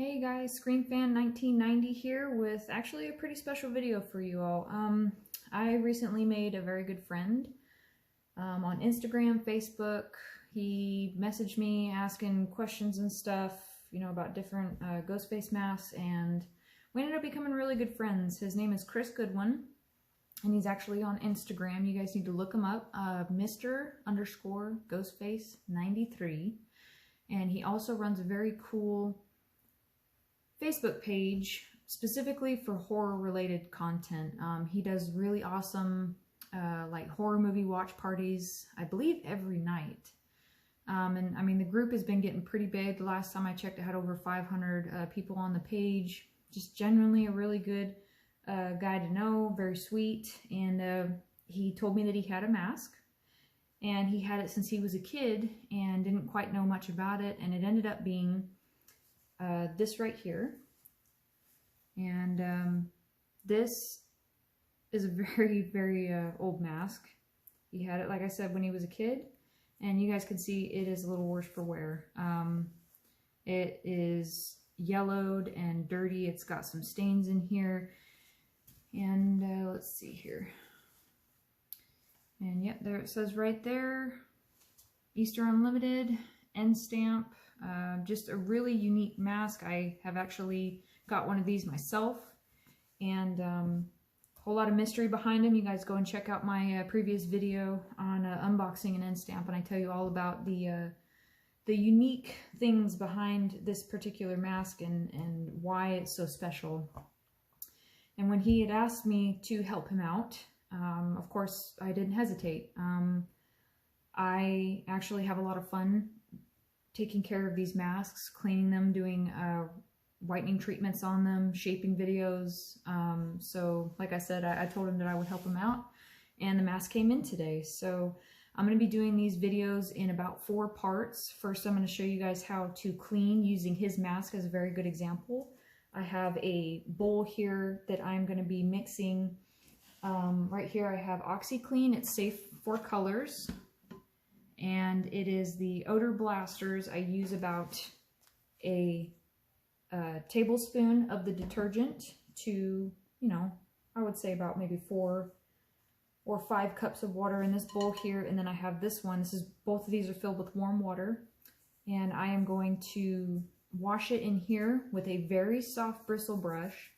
Hey guys, ScreamFan1990 here with actually a pretty special video for you all. I recently made a very good friend on Instagram, Facebook. He messaged me asking questions and stuff, about different ghost face masks, and we ended up becoming really good friends. His name is Chris Goodwin, and he's actually on Instagram. You guys need to look him up, Mr_Ghostface93, and he also runs a very cool Facebook page specifically for horror related content. He does really awesome like horror movie watch parties, I believe every night. And I mean, the group has been getting pretty big. The last time I checked, it had over 500 people on the page. Just genuinely a really good guy to know, very sweet. And he told me that he had a mask, and he had it since he was a kid and didn't quite know much about it. And it ended up being this right here. And this is a very, very old mask. He had it, like I said, when he was a kid. And you guys can see it is a little worse for wear. It is yellowed and dirty. It's got some stains in here. And let's see here. And yep, there it says right there, Easter Unlimited, end stamp. Just a really unique mask. I have actually got one of these myself, and a whole lot of mystery behind them. You guys go and check out my previous video on unboxing an end stamp, and I tell you all about the unique things behind this particular mask and why it's so special. And when he had asked me to help him out, of course I didn't hesitate. I actually have a lot of fun taking care of these masks, cleaning them, doing whitening treatments on them, shaping videos. So like I said, I told him that I would help him out, and the mask came in today. So I'm going to be doing these videos in about 4 parts. First, I'm going to show you guys how to clean using his mask as a very good example. I have a bowl here that I'm going to be mixing. Right here I have OxiClean. It's safe for colors. And it is the Odor Blasters. I use about a tablespoon of the detergent to, I would say about maybe 4 or 5 cups of water in this bowl here. And then I have this one. Both of these are filled with warm water. And I am going to wash it in here with a very soft bristle brush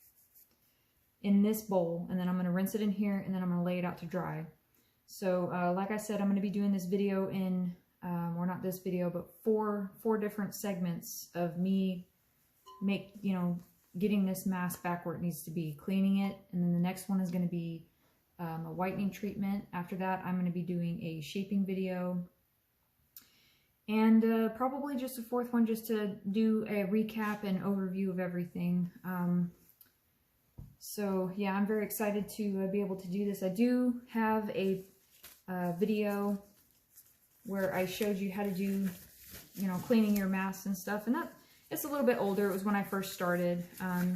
in this bowl. And then I'm going to rinse it in here, and then I'm going to lay it out to dry. So like I said, I'm going to be doing this video in, or not this video, but four different segments of me getting this mask back where it needs to be, cleaning it. And then the next one is going to be a whitening treatment. After that, I'm going to be doing a shaping video. And probably just a 4th one just to do a recap and overview of everything. So yeah, I'm very excited to be able to do this. I do have a video where I showed you how to do, cleaning your masks and stuff, and it's a little bit older. It was when I first started. A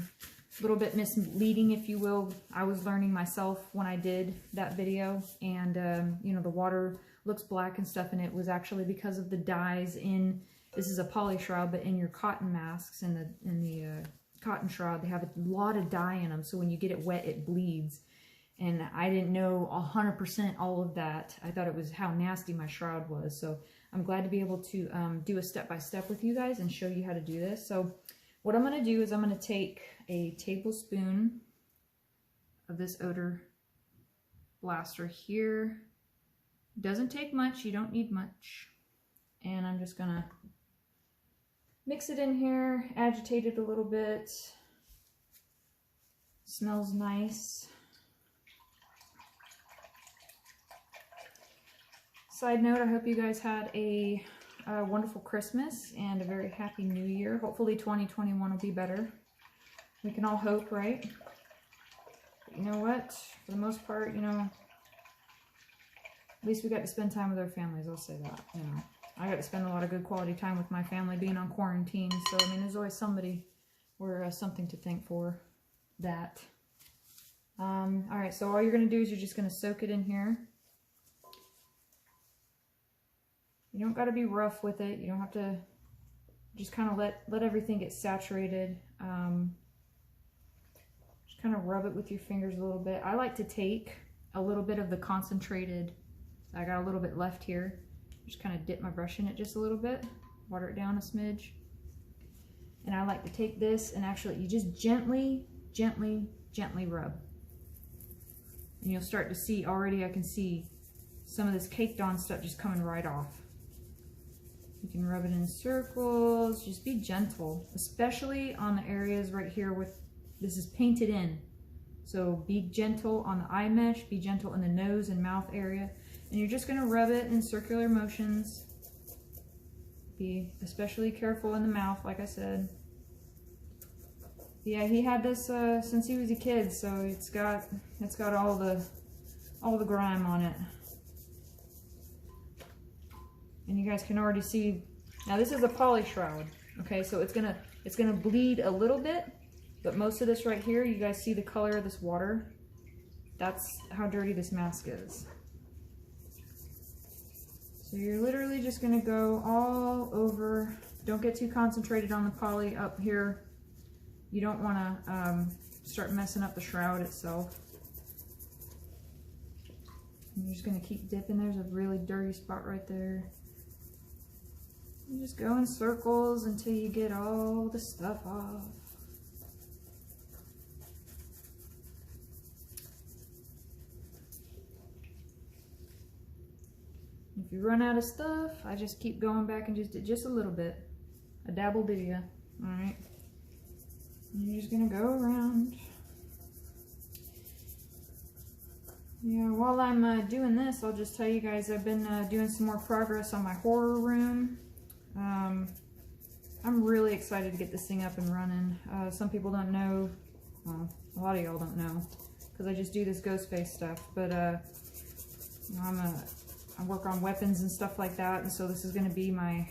little bit misleading, if you will. I was learning myself when I did that video, and the water looks black and stuff, and it was actually because of the dyes in, this is a poly shroud, but in your cotton masks, in the cotton shroud, they have a lot of dye in them, so when you get it wet, it bleeds. And I didn't know 100% all of that. I thought it was how nasty my shroud was. So I'm glad to be able to do a step-by-step with you guys and show you how to do this. So what I'm going to do is I'm going to take a tablespoon of this Odor Blaster here. Doesn't take much. You don't need much. And I'm just going to mix it in here, agitate it a little bit. Smells nice. Side note, I hope you guys had a wonderful Christmas and a very happy New Year. Hopefully 2021 will be better. We can all hope, right? But you know what? For the most part, at least we got to spend time with our families. I'll say that. I got to spend a lot of good quality time with my family being on quarantine. So, I mean, there's always somebody or something to thank for that. All right, so all you're going to do is you're just going to soak it in here. You don't got to be rough with it. You don't have to Just kind of let everything get saturated. Just kind of rub it with your fingers a little bit. I like to take a little bit of the concentrated, I got a little bit left here. Just kind of dip my brush in it just a little bit, water it down a smidge. And I like to take this and actually, you just gently rub. And you'll start to see, already I can see some of this caked on stuff just coming right off. You can rub it in circles, just be gentle, especially on the areas right here with, this is painted in. So be gentle on the eye mesh, be gentle in the nose and mouth area. And you're just gonna rub it in circular motions. Be especially careful in the mouth, like I said. Yeah, he had this since he was a kid, so it's got all the grime on it. And you guys can already see, now this is a poly shroud, okay, so it's gonna bleed a little bit, but most of this right here, you guys see the color of this water? That's how dirty this mask is. So you're literally just gonna go all over. Don't get too concentrated on the poly up here. You don't wanna start messing up the shroud itself. And you're just gonna keep dipping. There's a really dirty spot right there. You just go in circles until you get all the stuff off. If you run out of stuff, I just keep going back and just a little bit. A dab will do ya. Alright. You're just gonna go around. Yeah, while I'm doing this, I'll just tell you guys I've been doing some more progress on my horror room. I'm really excited to get this thing up and running. Some people don't know, well, a lot of y'all don't know, because I just do this Ghostface stuff, but you know, I work on weapons and stuff like that, and so this is going to be my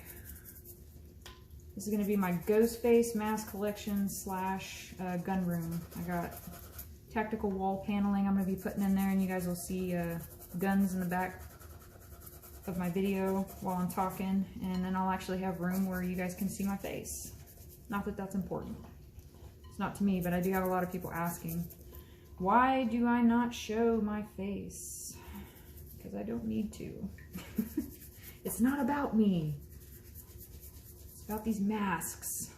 Ghostface mask collection slash gun room. I got tactical wall paneling I'm going to be putting in there, and you guys will see guns in the back of my video while I'm talking, and then I'll actually have room where you guys can see my face. Not that that's important. It's not to me, but I do have a lot of people asking, why do I not show my face? Because I don't need to. It's not about me. It's about these masks.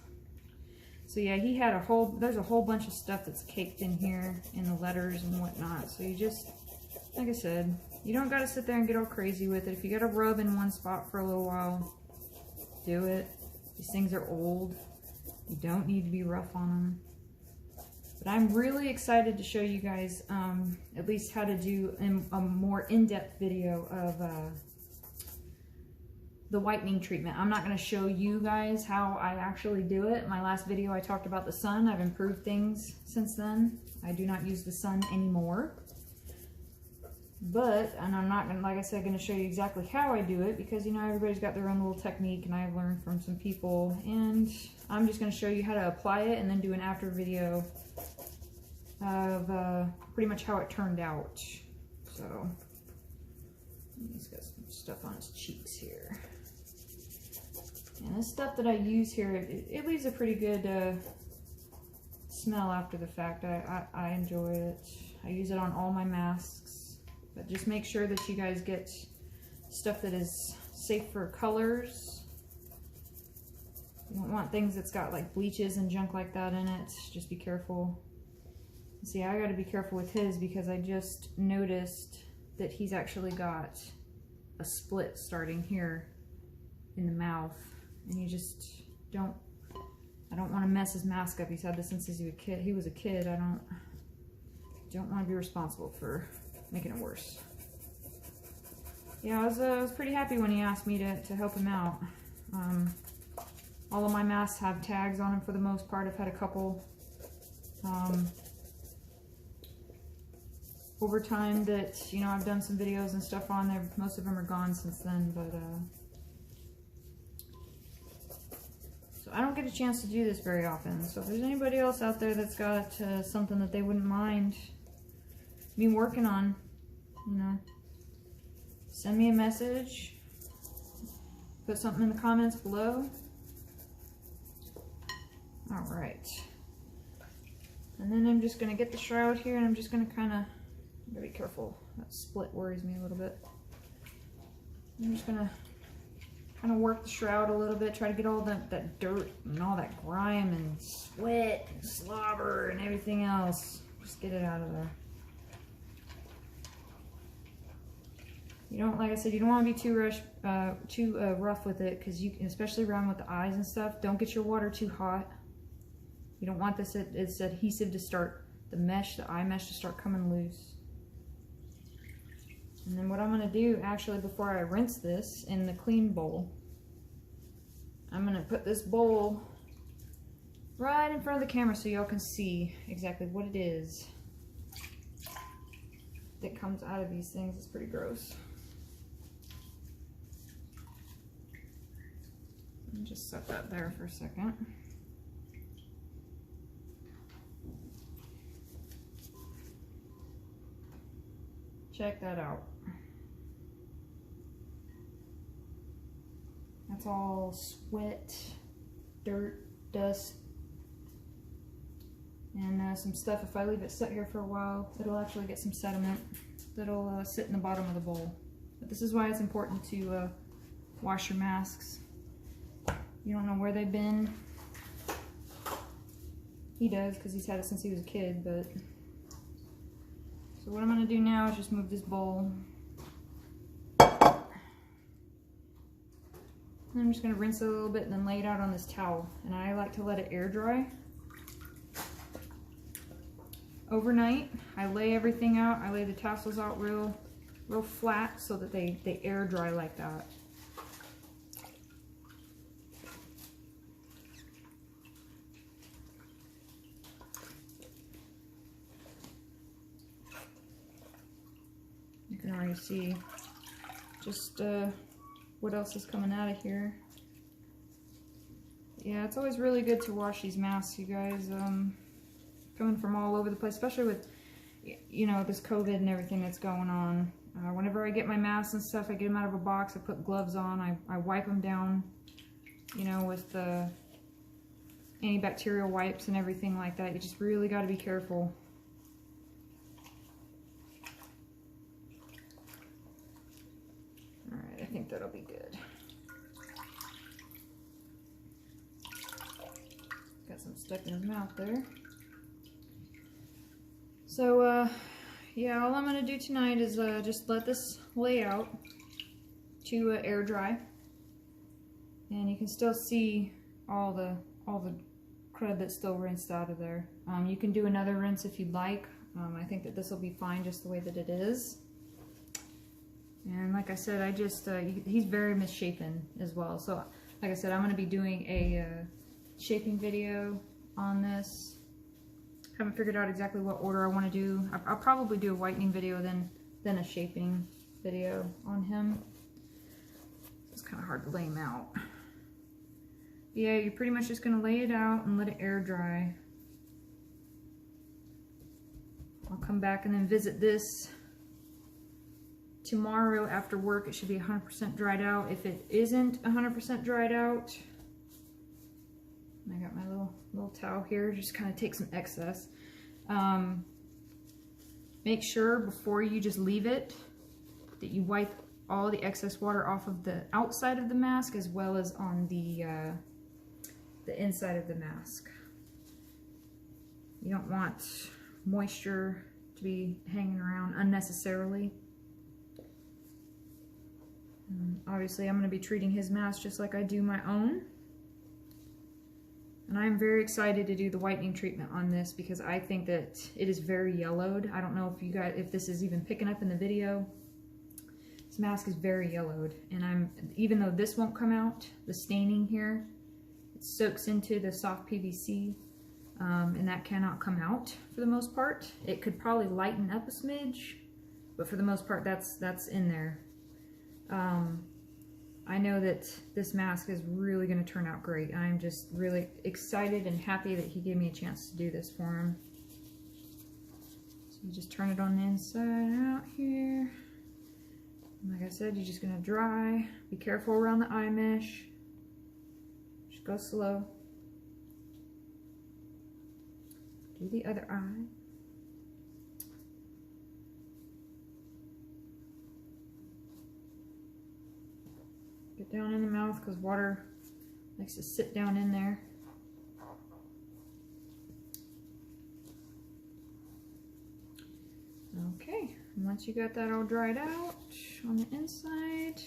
So yeah, he had there's a whole bunch of stuff that's caked in here in the letters and whatnot. So you just, like I said, you don't got to sit there and get all crazy with it. If you got to rub in one spot for a little while, do it. These things are old. You don't need to be rough on them. But I'm really excited to show you guys at least how to do a more in-depth video of the whitening treatment. I'm not going to show you guys how I actually do it. My last video I talked about the sun. I've improved things since then. I do not use the sun anymore. But, and I'm not going to, like I said, going to show you exactly how I do it, because, you know, everybody's got their own little technique, and I've learned from some people, and I'm just going to show you how to apply it and then do an after video of pretty much how it turned out. So, he's got some stuff on his cheeks here. And this stuff that I use here, it leaves a pretty good smell after the fact. I enjoy it. I use it on all my masks. But just make sure that you guys get stuff that is safe for colors. You don't want things that's got like bleaches and junk like that in it. Just be careful. See, I got to be careful with his because I just noticed that he's actually got a split starting here in the mouth. And you just don't, I don't want to mess his mask up. He's had this since he was a kid. I don't want to be responsible for making it worse. Yeah, I was pretty happy when he asked me to help him out. All of my masks have tags on them for the most part. I've had a couple over time that, you know, I've done some videos and stuff on there. Most of them are gone since then, but so I don't get a chance to do this very often. So if there's anybody else out there that's got something that they wouldn't mind me working on, you know, send me a message, put something in the comments below, All right. And then I'm just gonna get the shroud here, and I'm just gonna kind of, be careful. That split worries me a little bit. I'm just gonna kind of work the shroud a little bit, try to get all that dirt and all that grime and sweat and slobber and everything else. Just get it out of there. You don't, like I said, you don't want to be too rough with it, because you can, especially around with the eyes and stuff. Don't get your water too hot. You don't want this adhesive to start, the eye mesh to start coming loose. And then what I'm going to do, actually, before I rinse this in the clean bowl, I'm going to put this bowl right in front of the camera so y'all can see exactly what it is that comes out of these things. It's pretty gross. Let me just set that there for a second. Check that out. That's all sweat, dirt, dust, and some stuff. If I leave it sit here for a while, it'll actually get some sediment that'll sit in the bottom of the bowl. But this is why it's important to wash your masks. You don't know where they've been. He does, because he's had it since he was a kid, but... So what I'm going to do now is just move this bowl. And I'm just going to rinse it a little bit and then lay it out on this towel. And I like to let it air dry. Overnight, I lay everything out. I lay the tassels out real flat so that they air dry like that. You can already see just what else is coming out of here. Yeah, it's always really good to wash these masks, you guys. Coming from all over the place, especially with, you know, this COVID and everything that's going on. Whenever I get my masks and stuff, I get them out of a box, I put gloves on, I wipe them down, you know, with the antibacterial wipes and everything like that. You just really got to be careful. Alright, I think that'll be good. Got some stuck in his mouth there. So, yeah, all I'm going to do tonight is just let this lay out to air dry. And you can still see all the crud that's still rinsed out of there. You can do another rinse if you'd like. I think that this will be fine just the way that it is. And like I said, I just, he's very misshapen as well. So, like I said, I'm going to be doing a shaping video on this. Haven't figured out exactly what order I want to do. I'll probably do a whitening video, then a shaping video on him. It's kind of hard to lay him out. Yeah, you're pretty much just going to lay it out and let it air dry. I'll come back and then visit this tomorrow after work. It should be 100% dried out. If it isn't 100% dried out, I got my little towel here, just kind of take some excess. Make sure before you just leave it that you wipe all the excess water off of the outside of the mask as well as on the inside of the mask. You don't want moisture to be hanging around unnecessarily. Obviously, I'm going to be treating his mask just like I do my own. And I'm very excited to do the whitening treatment on this because I think that it is very yellowed. I don't know if this is even picking up in the video. This mask is very yellowed, and even though this won't come out, the staining here, it soaks into the soft PVC, and that cannot come out for the most part. It could probably lighten up a smidge, but for the most part, that's in there. I know that this mask is really going to turn out great. I'm just really excited and happy that he gave me a chance to do this for him. So you just turn it on the inside out here. And like I said, you're just going to dry. Be careful around the eye mesh. Just go slow. Do the other eye. Get down in the mouth because water likes to sit down in there. Okay, and once you got that all dried out on the inside,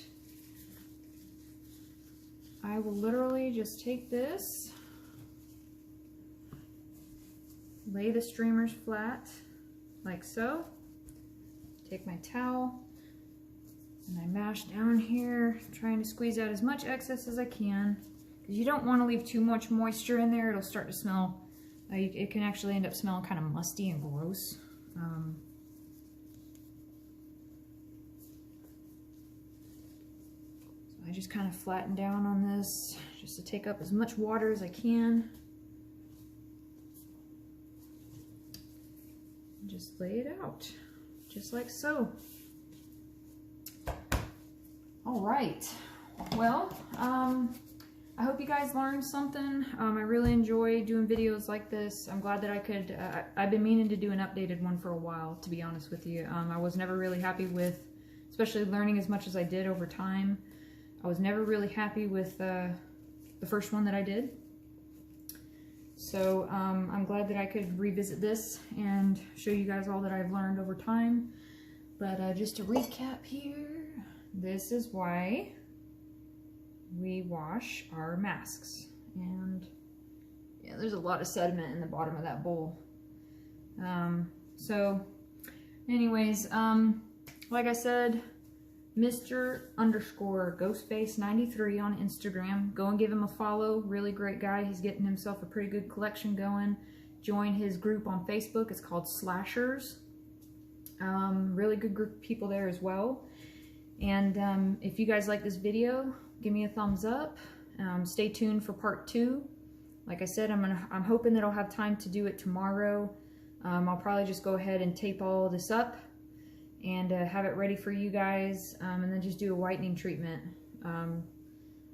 I will literally just take this, lay the streamers flat like so, take my towel, and I mash down here, trying to squeeze out as much excess as I can, because you don't want to leave too much moisture in there. It'll start to smell, it can actually end up smelling kind of musty and gross. I just kind of flatten down on this just to take up as much water as I can. And just lay it out, just like so. All right, well, I hope you guys learned something. I really enjoy doing videos like this. I'm glad that I could, I've been meaning to do an updated one for a while, to be honest with you. I was never really happy with, especially learning as much as I did over time. I was never really happy with the first one that I did. So I'm glad that I could revisit this and show you guys all that I've learned over time. But just to recap here, this is why we wash our masks. And yeah, there's a lot of sediment in the bottom of that bowl. So anyways, like I said, Mr_Ghostface93 on Instagram. Go and give him a follow. Really great guy. He's getting himself a pretty good collection going. Join his group on Facebook. It's called Slashers. Really good group of people there as well. And if you guys like this video, give me a thumbs up. Stay tuned for part 2. Like I said, I'm hoping that I'll have time to do it tomorrow. I'll probably just go ahead and tape all this up and have it ready for you guys, and then just do a whitening treatment. I'm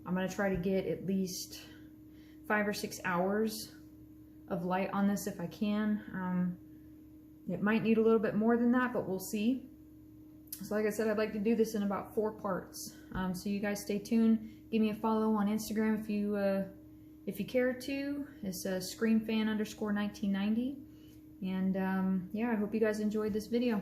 going to try to get at least 5 or 6 hours of light on this if I can. It might need a little bit more than that, but we'll see. So like I said, I'd like to do this in about 4 parts. So you guys stay tuned. Give me a follow on Instagram if you care to. It's screamfan_1990. And yeah, I hope you guys enjoyed this video.